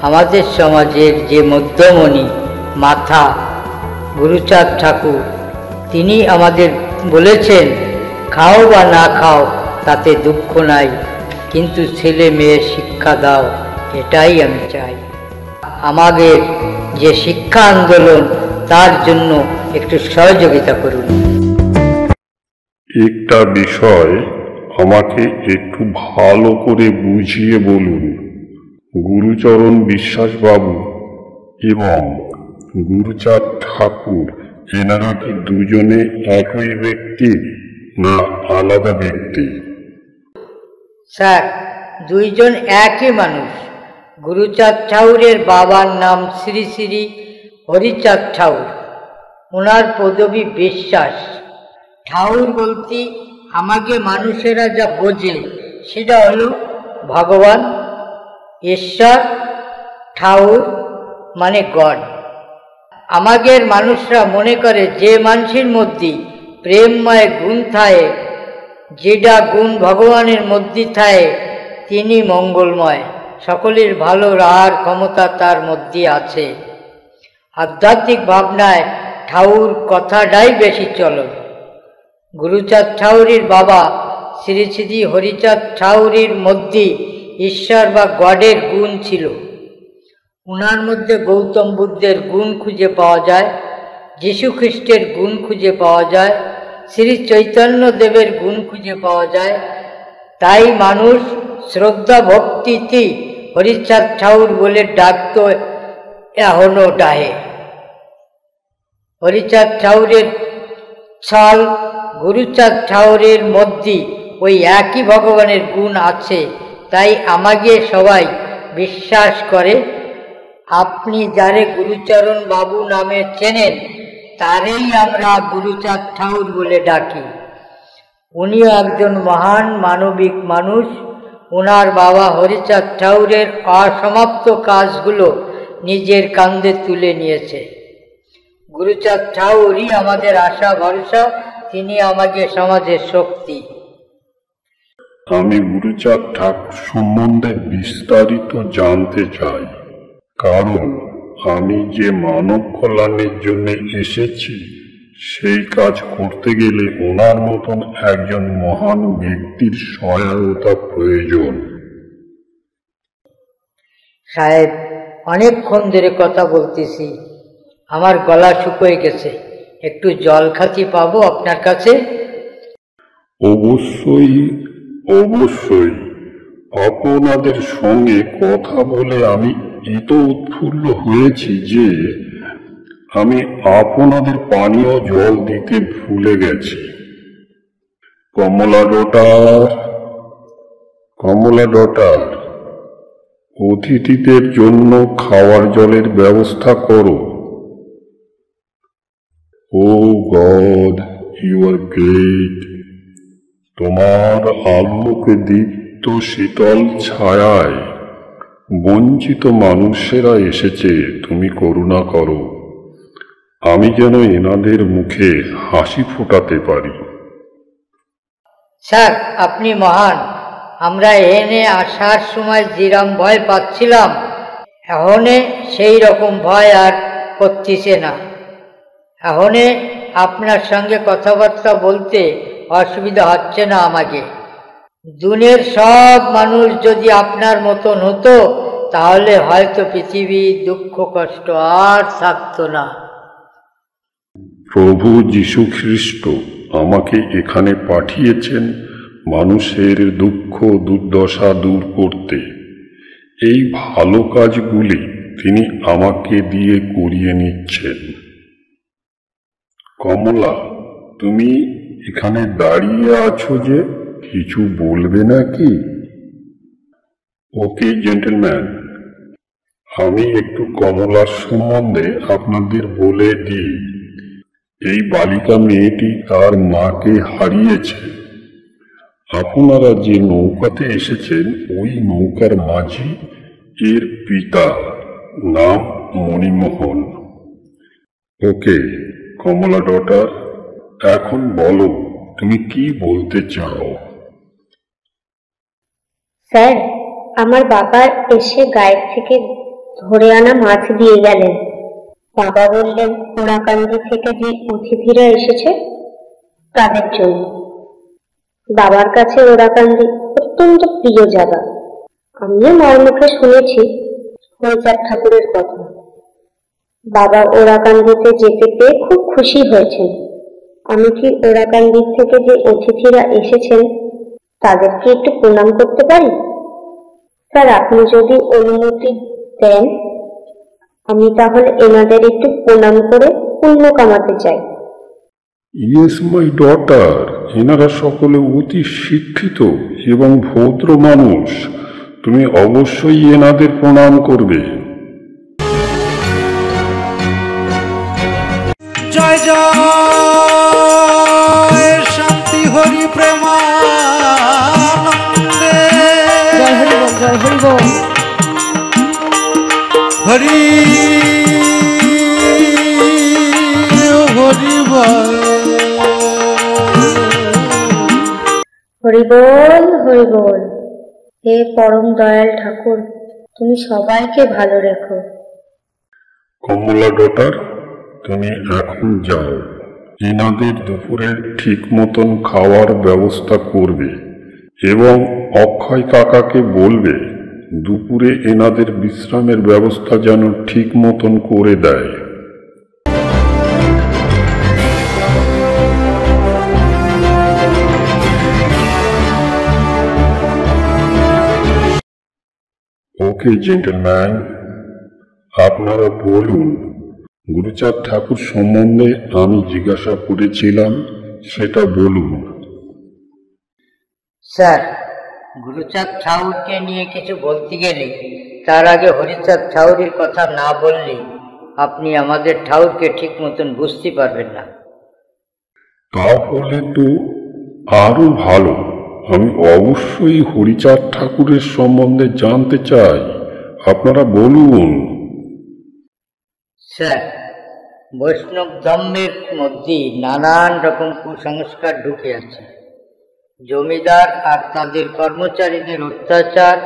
আমাদের সমাজের যে মধ্যমণি মাথা গুরুচাঁদ ঠাকুর, তিনি আমাদের বলেছেন, খাও বা না খাও তাতে দুঃখ নাই, কিন্তু ছেলে মেয়ে শিক্ষা দাও, এটাই আমি চাই। আমাদের যে শিক্ষা আন্দোলন, তার জন্য একটু সহযোগিতা করুন। একটা বিষয় আমাকে একটু ভালো করে বুঝিয়ে বলুন। গুরুচরণ বিশ্বাসবাবু এবং গুরুচাঁদ ঠাকুর, এনারা কি দুজনে একই ব্যক্তি না আলাদা ব্যক্তি? স্যার, দুইজন একই মানুষ। গুরুচাঁদ ঠাকুরের বাবার নাম শ্রী শ্রী হরিচাঁদ ঠাকুর, ওনার পদবী বিশ্বাস। ঠাকুর বলতে আমাকে মানুষেরা যা বোঝে সেটা হলো ভগবান, ঈশ্বর, ঠাকুর মানে গড। আমাদের মানুষরা মনে করে যে মানুষের মধ্যে প্রেমময় গুণ থাকে, যেটা গুণ ভগবানের মধ্যে থাকে, তিনি মঙ্গলময়। সকলের ভালো রাখার ক্ষমতা তার মধ্যে আছে। আধ্যাত্মিক ভাবনায় ঠাকুর কথাটাই বেশি চলে। গুরুচাঁদ ঠাকুরের বাবা শ্রী শ্রী হরিচাঁদ ঠাকুরের মধ্যে ঈশ্বর বা গডের গুণ ছিল। ওনার মধ্যে গৌতম বুদ্ধের গুণ খুঁজে পাওয়া যায়, যীশু খ্রিস্টের গুণ খুঁজে পাওয়া যায়, শ্রী চৈতন্য দেবের গুণ খুঁজে পাওয়া যায়। তাই মানুষ শ্রদ্ধা ভক্তিতে হরিচাঁদ ঠাকুর বলে ডাকত, এখনো ডাহে। হরিচাঁদ ঠাকুরের ছল গুরুচাঁদ ঠাকুরের মধ্যে ওই একই ভগবানের গুণ আছে। তাই আমাকে সবাই বিশ্বাস করে। আপনি যারে গুরুচরণ বাবু নামে চেনেন, তারেই আমরা গুরুচাঁদ ঠাকুর বলে ডাকি। উনিও একজন মহান মানবিক মানুষ। ওনার বাবা হরিচাঁদ ঠাকুরের অসমাপ্ত কাজগুলো নিজের কাঁধে তুলে নিয়েছে। গুরুচাঁদ ঠাকুরই আমাদের আশা ভরসা, তিনি আমাদের সমাজের শক্তি। আমি গুরুচাঁদ ঠাকুর সম্বন্ধে বিস্তারিত জানতে চাই, কারণ আমি যে মানব কল্যাণের জন্য এসেছি, সেই কাজ করতে গেলে ওনার মতন একজন মহান ব্যক্তির সহায়তা প্রয়োজন। সাহেব, অনেকক্ষণ ধরে কথা বলতেছি, আমার গলা শুকিয়ে গেছে। একটু জল খাতি পাবো আপনার কাছে? অবশ্যই অবশ্যই। আপনাদের সঙ্গে কথা বলে আমি এত উৎফুল্ল হয়েছি যে আমি আপনাদের পানীয় জল দিতে ভুলে গেছি। কমলা ডটার, অতিথিদের জন্য খাওয়ার জলের ব্যবস্থা করো। ও গড, ইউ আর গ্রেট। তোমার আলোকে দীপ্ত শীতল ছায়ায় বঞ্চিত মানুষেরা এসেছে, তুমি করুণা করো। আমি যেন এনাদের মুখে হাসি ফোটাতে পারি। স্যার, আপনি মহান। আমরা এনে আসার সময় যেরকম ভয় পাচ্ছিলাম, এখন সেই রকম ভয় আর করতেছে না। এখন আপনার সঙ্গে কথাবার্তা বলতে অসুবিধা হচ্ছে না আমাকে। দুনিয়ার সব মানুষ যদি আপনার মতন হতো, তাহলে হয়তো পৃথিবী দুঃখ কষ্ট আর থাকতো না। প্রভু যীশু খ্রিস্ট আমাকে এখানে পাঠিয়েছেন মানুষের দুঃখ দুর্দশা দূর করতে। এই ভালো কাজগুলি তিনি আমাকে দিয়ে করিয়ে নিচ্ছেন। কমলা, তুমি এখানে দাঁড়িয়ে আছো যে, কিছু বলবে নাকি? ওকে জেন্টলম্যান, আমি একটু কমলার সম্বন্ধে আপনাদের বলে দিই। এই বালিকা মেয়েটি তার মাকে হারিয়েছে। আপনারা যে নৌকাতে এসেছেন, ওই নৌকার মাঝি এর পিতা, নাম মণিমোহন। ওকে কমলা ডটার, এখন বলো তুমি কি বলতে চাও? স্যার, আমার বাবা এসে গায়ের থেকে ধরে আনা মাছ দিয়ে গেলেন। বাবা বললেন ওরাকান্দি থেকে যে অতিথিরা এসেছে তাদের জন্য। বাবার কাছে ওরাকান্দি অত্যন্ত প্রিয় জায়গা। আমিও মার মুখে শুনেছি হরিচাঁদ ঠাকুরের কথা। বাবা ওরাকান্দিতে যেতে পেয়ে খুব খুশি হয়েছেন। আমি কি ওরাকান্দি থেকে যে অতিথিরা এসেছেন তাদেরকে একটু প্রণাম করতে পারি? স্যার, আপনি যদি অনুমতি দেন আমি তাহলে এনাদের একটু প্রণাম করে পুণ্য কামাতে চাই। ইয়েস মাই ডটার, এনারা সকলে অতি শিক্ষিত এবং ভদ্র মানুষ। তুমি অবশ্যই এনাদের প্রণাম করবে। জয় জয় শান্তি হরি প্রেমানন্দে। জয় হরি বল, জয় হরি বল। হরি হরি বল। হরি বল, হরি বল। হে পরম দয়াল ঠাকুর, তুমি সবাইকে ভালো রেখো। কমলা ডটার, তুমি এখন যাও, এনাদের দুপুরে ঠিক মতন খাওয়ার ব্যবস্থা করবে এবং অক্ষয় কাকাকে বলবে দুপুরে এনাদের বিশ্রামের ব্যবস্থা যেন ঠিক মতন করে দেয়। ওকে জেন্টলম্যান, আপনারা বলুন, গুরুচাঁদ ঠাকুর সম্বন্ধে আমি জিজ্ঞাসা করেছিলাম সেটা বলুন। স্যার, গুরুচাঁদ ঠাকুরকে নিয়ে কিছু বলতে গেলে তার আগে হরিচাঁদ ঠাকুরের কথা না বললে আপনি আমাদের ঠাকুরকে ঠিক মতন বুঝতে পারবেন না। তাহলে তো আরো ভালো। আমি অবশ্যই হরিচাঁদ ঠাকুরের সম্বন্ধে জানতে চাই, আপনারা বলুন। স্যার, বৈষ্ণব ধর্মের মধ্যে নানান রকম কুসংস্কার ঢুকে আছে। জমিদার আর তাদের কর্মচারীদের অত্যাচার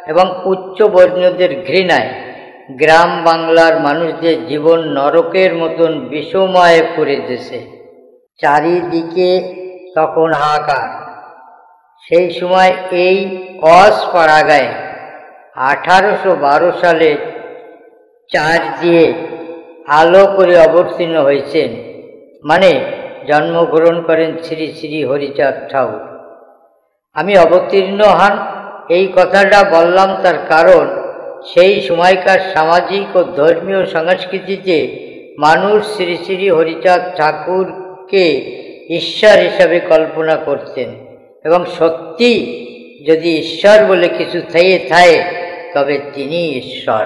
এবং উচ্চ বর্ণীয়দের ঘৃণায় গ্রাম বাংলার মানুষদের জীবন নরকের মতন বিষময় করে দিয়েছে। চারিদিকে তখন হাহাকার। সেই সময় এই কসপাড়াগায় 1812 সালে চার্চ দিয়ে আলো করে অবতীর্ণ হয়েছেন, মানে জন্মগ্রহণ করেন শ্রী শ্রী হরিচাঁদ ঠাকুর। আমি অবতীর্ণ হন এই কথাটা বললাম তার কারণ সেই সময়কার সামাজিক ও ধর্মীয় সংস্কৃতিতে মানুষ শ্রী শ্রী হরিচাঁদ ঠাকুরকে ঈশ্বর হিসাবে কল্পনা করতেন এবং সত্যি যদি ঈশ্বর বলে কিছু থেকে থাকে তবে তিনি ঈশ্বর।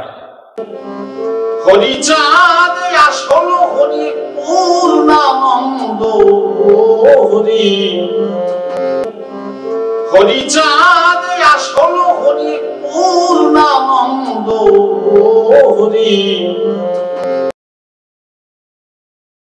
হরিচাঁদ আসল হরি পূর্ণানন্দ হরি। হরিচাঁদ আসল হরি পূর্ণানন্দ হরি।